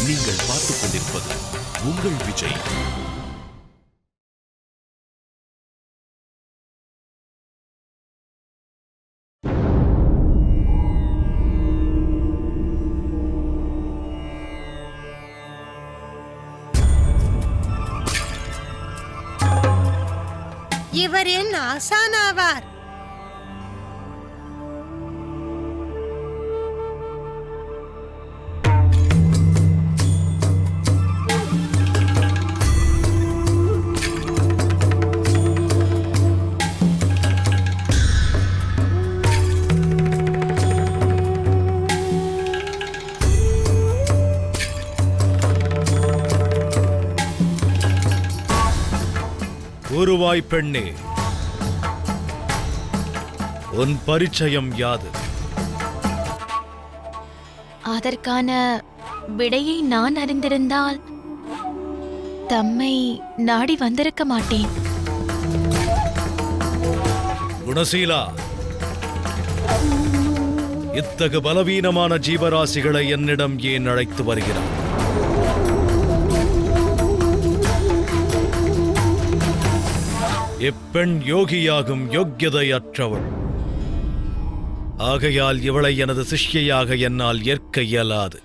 நீங்கள் பார்த்துக் கொண்டிருப்பது உங்கள் விஜய். இவர் என் ஆசானாவார். கூறுவாய் பெண்ணே, உன் பரிச்சயம் யாது? அதற்கான விடையை நான் அறிந்திருந்தால் தம்மை நாடி வந்திருக்க மாட்டேன். குணசீலா, இத்தகு பலவீனமான ஜீவராசிகளை என்னிடம் ஏன் அழைத்து வருகிறார்? இப்பெண் யோகியாகும் யோக்கியதையற்றவள். ஆகையால் இவளை எனது சிஷ்யையாக என்னால் ஏற்க இயலாது.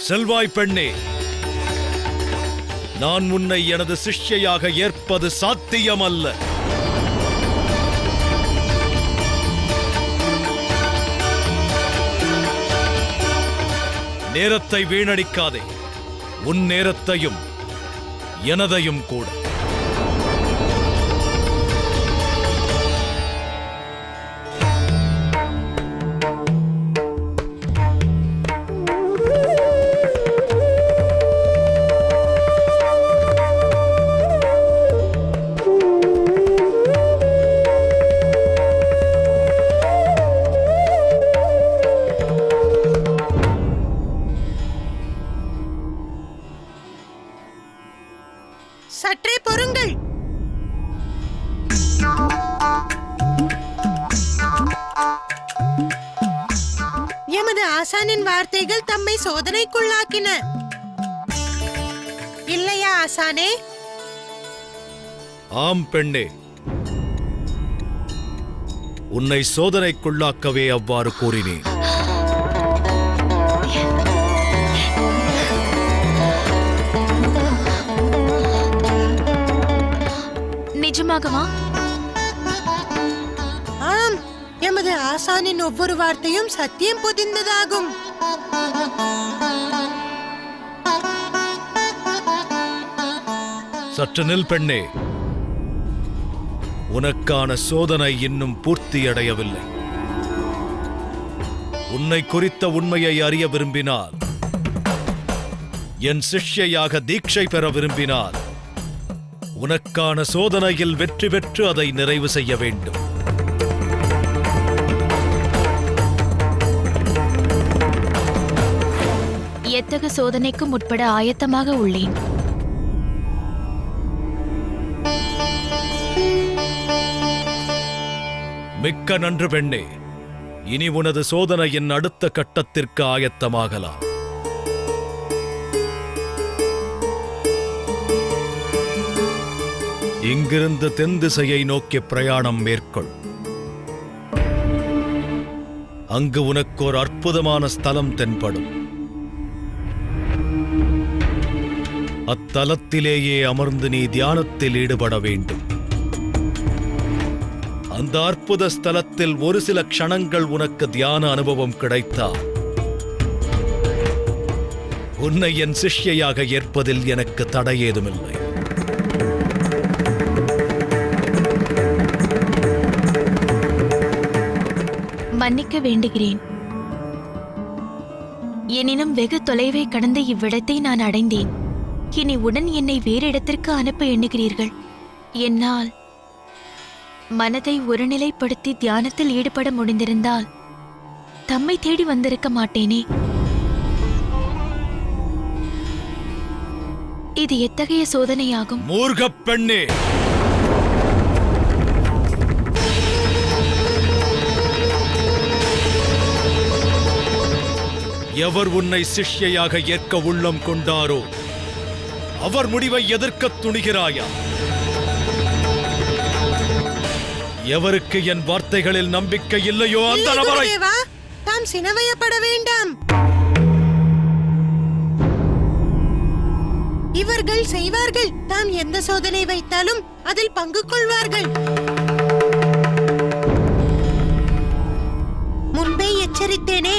செல்வாய் பெண்ணே, நான் உன்னை எனது சிஷ்யையாக ஏற்பது சாத்தியமல்ல. நேரத்தை வீணடிக்காதே, உன் நேரத்தையும் எனதையும் கூட. சற்றே பொறுங்கள். எமது ஆசானின் வார்த்தைகள் தம்மை சோதனைக்குள்ளாக்கின. இல்லையா ஆசானே? ஆம் பெண்ணே, உன்னை சோதனைக்குள்ளாக்கவே அவ்வாறு கூறினேன். நிஜமாகவா? ஆம், எமது ஆசானின் ஒவ்வொரு வார்த்தையும் சத்தியம் பொதிந்ததாகும். சற்று நில் பெண்ணே, உனக்கான சோதனை இன்னும் பூர்த்தியடையவில்லை. உன்னை குறித்த உண்மையை அறிய விரும்பினால், என் சிஷ்யையாக தீட்சை பெற விரும்பினால், உனக்கான சோதனையில் வெற்றி பெற்று அதை நிறைவு செய்ய வேண்டும். எத்தகு சோதனைக்கும் உட்பட ஆயத்தமாக உள்ளேன். மிக்க நன்று பெண்ணே, இனி உனது சோதனையின் அடுத்த கட்டத்திற்கு ஆயத்தமாகலாம். இங்கிருந்து தென் திசையை நோக்கி பிரயாணம் மேற்கொள். அங்கு உனக்கு ஒரு அற்புதமான ஸ்தலம் தென்படும். அத்தலத்திலேயே அமர்ந்து நீ தியானத்தில் ஈடுபட வேண்டும். அந்த அற்புத ஸ்தலத்தில் ஒரு சில க்ஷணங்கள் உனக்கு தியான அனுபவம் கிடைத்தால் உன்னை என் சிஷ்யையாக ஏற்பதில் எனக்கு தடையேதுமில்லை. மன்னிக்க வேண்டுகிறேன். எனினும் வெகு தொலைவை கடந்த இவ்விடத்தை நான் அடைந்தேன். இனி உடன் என்னை வேறு இடத்திற்கு அனுப்ப எண்ணுகிறீர்கள். என்னால் மனதை ஒருநிலைப்படுத்தி தியானத்தில் ஈடுபட முடிந்திருந்தால் தம்மை தேடி வந்திருக்க மாட்டேனே. இது எத்தகைய சோதனையாகும்? மூர்க்கப் பெண்ணே, எவர் உன்னை சிஷ்யையாக ஏற்க உள்ளம் கொண்டாரோ அவர் முடிவை எதிர்க்கத் துணிகிறாயா? எவருக்கு என் வார்த்தைகளில் நம்பிக்கை இல்லையோ அந்த இல்லை நபரை குருதேவா, தாம் சினவயப்பட வேண்டாம். இவர்கள் செய்வார்கள். தாம் எந்த சோதனை வைத்தாலும் அதில் பங்கு கொள்வார்கள். முன்பே எச்சரித்தேனே,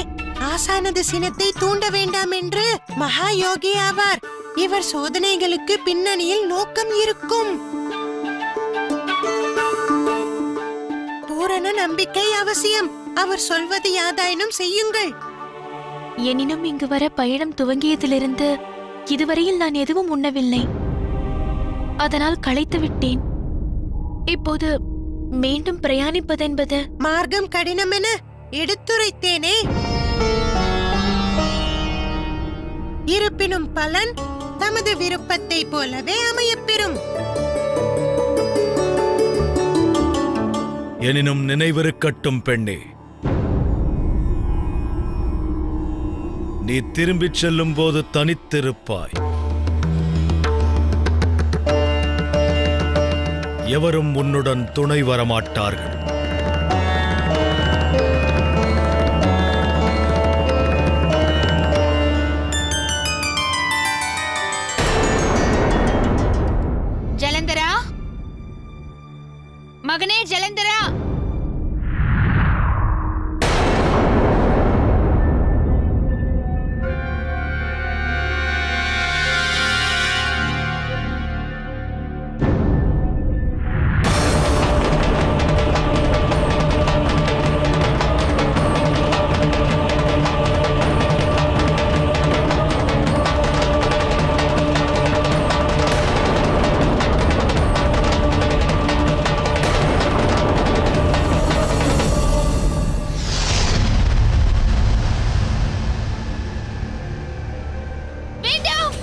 ஆசானது சினத்தை தூண்ட வேண்டாம் என்று. மகா யோகி ஆவார் இவர். சோதனைகளுக்கு பின்னணியில் நோக்கம் இருக்கும். பூரண நம்பிக்கை அவசியம். அவர் சொல்வது யாதாயினும் செய்யுங்கள். எனினும் இங்கு வர பயணம் துவங்கியதிலிருந்து இதுவரையில் நான் எதுவும் உண்ணவில்லை. அதனால் களைத்து விட்டேன். இப்போது மீண்டும் பிரயாணிப்பதென்பது மார்க்கம் கடினம் என எடுத்துரைத்தேனே. இருப்பினும் பலன் தமது விருப்பத்தை போலவே அமையப்பெறும். எனினும் நினைவிருக்கட்டும் பெண்ணே, நீ திரும்பிச் செல்லும் போது தனித்திருப்பாய். எவரும் உன்னுடன் துணை வரமாட்டார்கள். ஜலந்தரா, மகனே ஜலந்தரா, வேண்டாம்.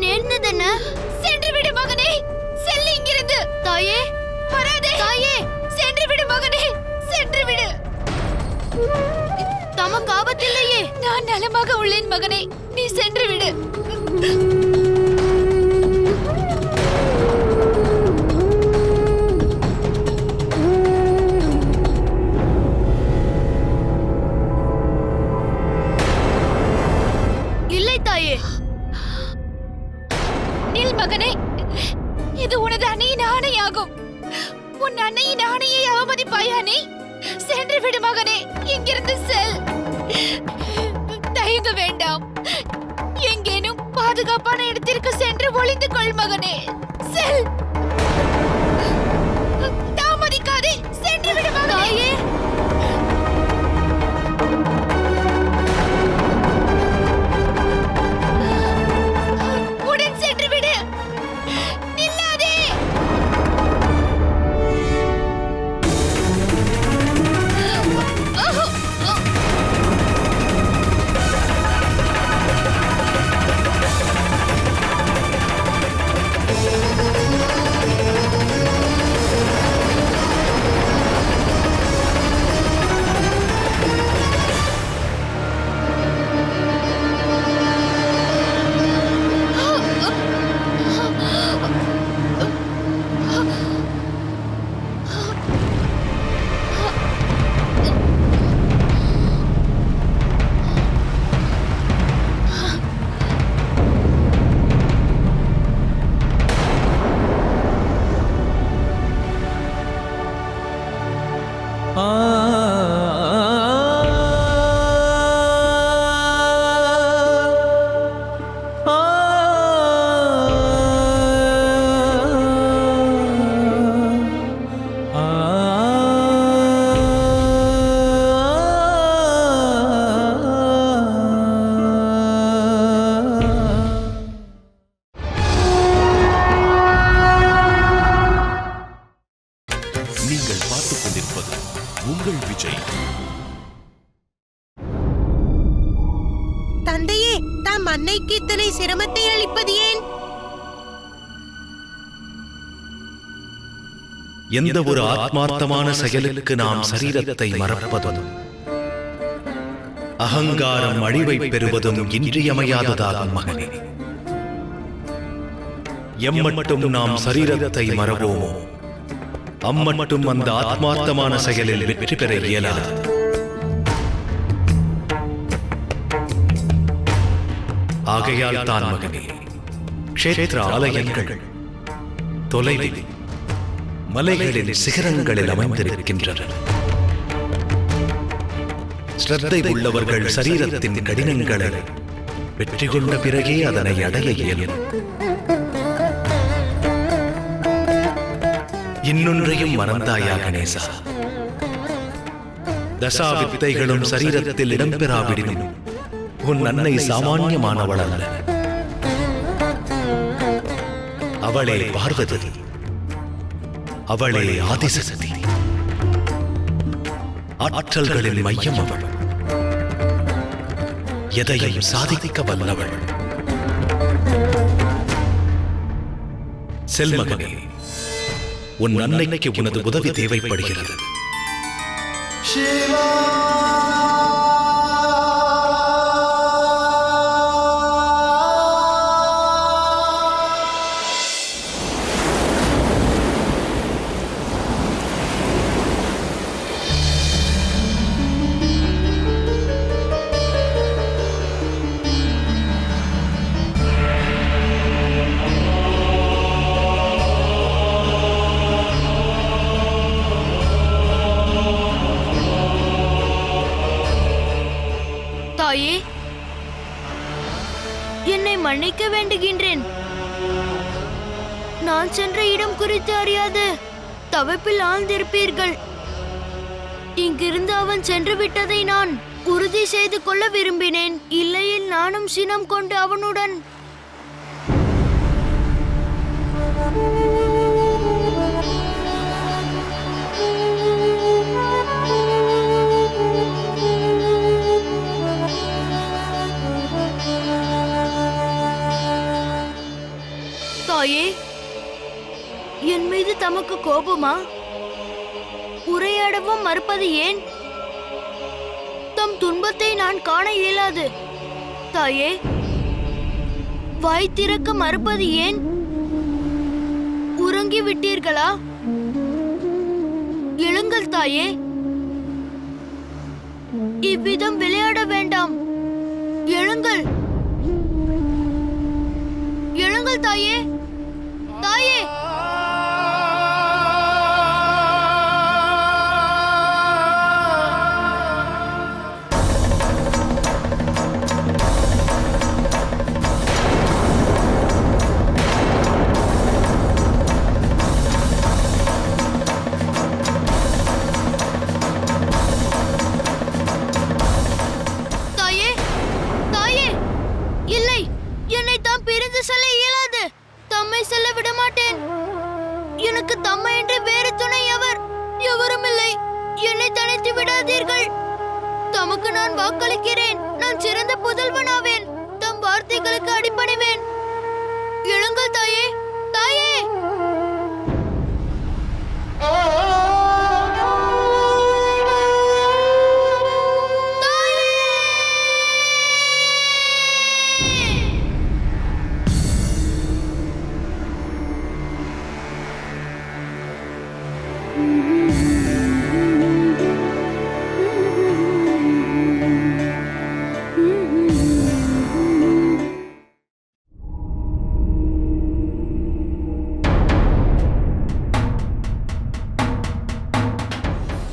நேர்ந்ததென்ன? சென்று விடு மகனே, செல் இங்கிருந்து. தாயே, வராதே. தாயே, சென்று விடு மகனே, சென்று விடு. தமக்கு ஆபத்தில்லையே. நான் நலமாக உள்ளேன் மகனே, நீ சென்று விடு. இல்லை தாயே. நில் மகனே, இது உனது அன்னையின் ஆணையாகும். உன் அன்னையின் ஆணையை அவமதிப்பாயா நீ? சென்று விடு மகனே, இங்கிருந்து செல். தயங்க வேண்டாம். எங்கேனும் பாதுகாப்பான இடத்திற்கு சென்று ஒளிந்து கொள் மகனே. செல். தாமதிக்காதே, சென்று விடு மகனே. உடன் சென்று விடு. நில்லாதே. தந்தையே, தாம் அன்னைக்கு இத்தனை சிரமத்தை அளிப்பது ஏன்? எந்த ஒரு ஆத்மார்த்தமான செயலுக்கு நாம் சரீரத்தை மறப்பதும் அகங்காரம் அழிவை பெறுவதும் இன்றியமையாததாகும் மகனே. எம்மட்டும் நாம் சரீரத்தை மறவோமோ அம்மட்டும் அந்த ஆத்மார்த்தமான செயலில் வெற்றி பெற இயலாது. ஆகையால் தான் மகனே, க்ஷேத்திர ஆலயங்கள் தொலைவில் மலைகளின் சிகரங்களில் அமைந்திருக்கின்றன. ஸ்ரத்தை உள்ளவர்கள் சரீரத்தின் கடினங்களை வெற்றி கொண்ட பிறகே அதனை அடைய இயலும். இன்னொன்றையும் மறந்தாயா கணேசா? தசா வித்தைகளும் சரீரத்தில் இடம்பெறாவிடினும் உன் அன்னை சாமான்யமானவள் அல்ல. அவளே பார்வதி, அவளே ஆதிசக்தி, ஆற்றல்களின் மையம் அவள். எதையும் சாதிக்க வல்லவள். செல்மகனே, உன் அன்னைக்கு உனது உதவி தேவைப்படுகிறது. தாயே, என்னை மன்னிக்க வேண்டுகின்றேன். நான் சென்ற இடம் குறித்து அறியாது தவிப்பில் ஆழ்ந்திருப்பீர்கள். இங்கிருந்து அவன் சென்று விட்டதை நான் உறுதி செய்து கொள்ள விரும்பினேன். இல்லையில் நானும் சினம் கொண்டு அவனுடன் தாயே, என் மீது தமக்கு கோபமா? உரையாடவும் மறுப்பது ஏன்? தம் துன்பத்தை நான் காண இயலாது. தாயே, வாய் திறக்க மறுப்பது ஏன்? உறங்கி விட்டீர்களா? எழுங்கள் தாயே, இவ்விதம் விளையாட வேண்டாம். எழுங்கள், எழுங்கள் தாயே, தாயே. தாயே, தாயே, இல்லை, என்னை தாம் பிரிந்து செல்ல இயலாது. தம்மை செல்ல விட மாட்டேன். எனக்கு தம்மை என்று வேறு துணை எவரும் இல்லை. என்னை தனித்து விடாதீர்கள். தமக்கு நான் வாக்களிக்கிறேன். நான் சிறந்த புதல்வனாவேன். தம் வார்த்தைகளுக்கு அடிபணிவேன். எழுங்கள் தாயே, தாயே.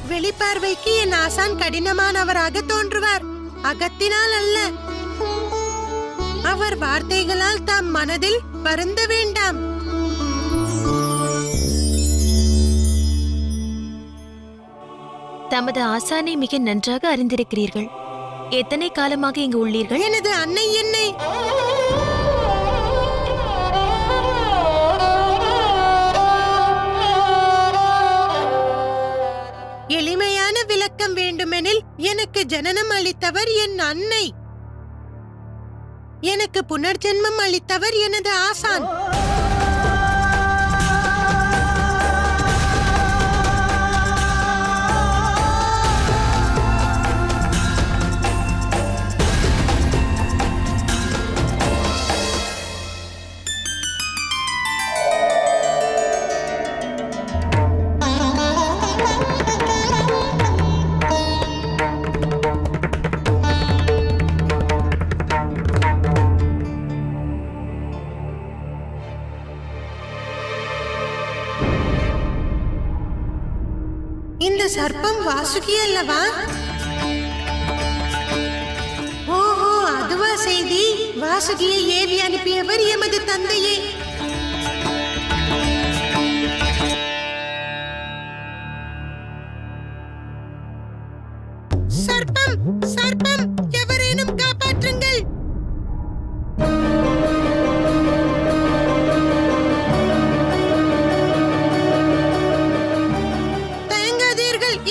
வெளிப்பார்வைக்கு என் ஆசான் கடினமானவராக தோன்றுவார். அகத்தினால் அல்ல. அவர் வார்த்தைகளால் தாம் மனதில் வருந்த வேண்டாம். தமது ஆசானை மிக நன்றாக அறிந்திருக்கிறீர்கள். எத்தனை காலமாக இங்கு உள்ளீர்கள்? எனது அன்னை என்னை எளிமையான விளக்கம் வேண்டுமெனில் எனக்கு ஜனனம் அளித்தவர் என் அன்னை. எனக்கு புனர்ஜென்மம் அளித்தவர் எனது ஆசான். இந்த சர்ப்பம் வாசுகி அல்லவா? ஓஹோ, அதுவா செய்தி? வாசுகியை ஏவி அனுப்பியவர் எமது தந்தையே. சர்ப்பம், சர்ப்பம், எவரேனும் காப்பாற்றுங்கள்.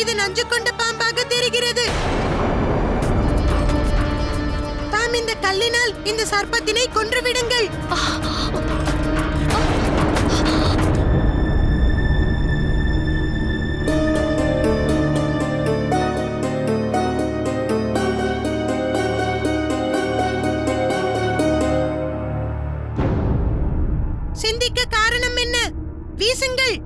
இது நஞ்சு கொண்ட பாம்பாக தெரிகிறது. தாம் இந்த கல்லினால் இந்த சர்ப்பத்தினை கொன்றுவிடுங்கள். சிந்திக்க காரணம் என்ன? வீசுங்கள்.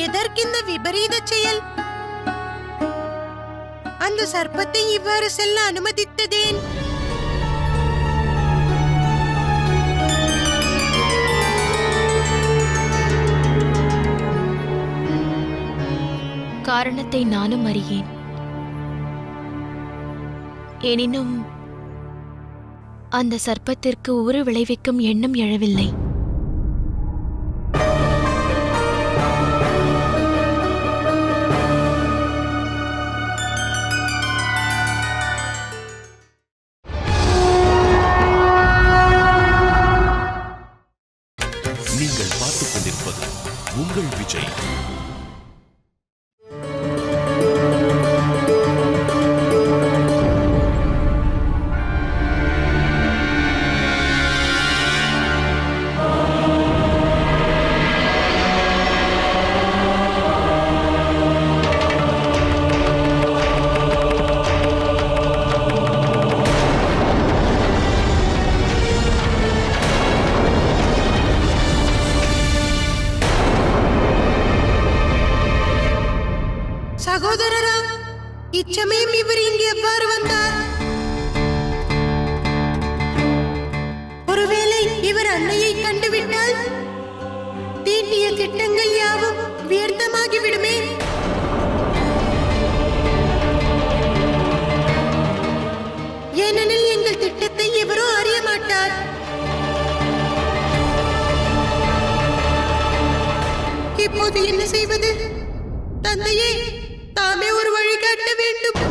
எதற்கிந்த விபரீத செயல்? அந்த சர்ப்பத்தை இவ்வாறு செல்ல அனுமதித்ததேன்? காரணத்தை நானும் அறியேன். எனினும் அந்த சர்ப்பத்திற்கு ஊறு விளைவிக்கும் எண்ணம் எழவில்லை. நீங்கள் பார்த்துக் கொண்டிருப்பது உங்கள் விஜய். சகோதரரா, இச்சமயம் இவர் இங்கு எவ்வாறு வந்தார்? ஒருவேளை இவர் அன்னையை கண்டுவிட்டால் தீட்டிய திட்டங்கள் யாவும் வியர்த்தமாகிவிடுமே. ஏனெனில் எங்கள் திட்டத்தை எவரோ அறிய மாட்டார். இப்போது என்ன செய்வது? தந்தையே, தாமே ஒரு வழி காட்ட வேண்டும்.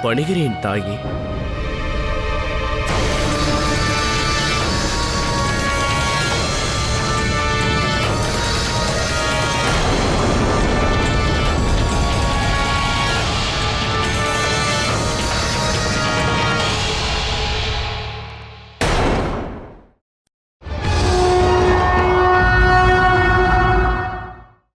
பணிகிறேன் தாயே.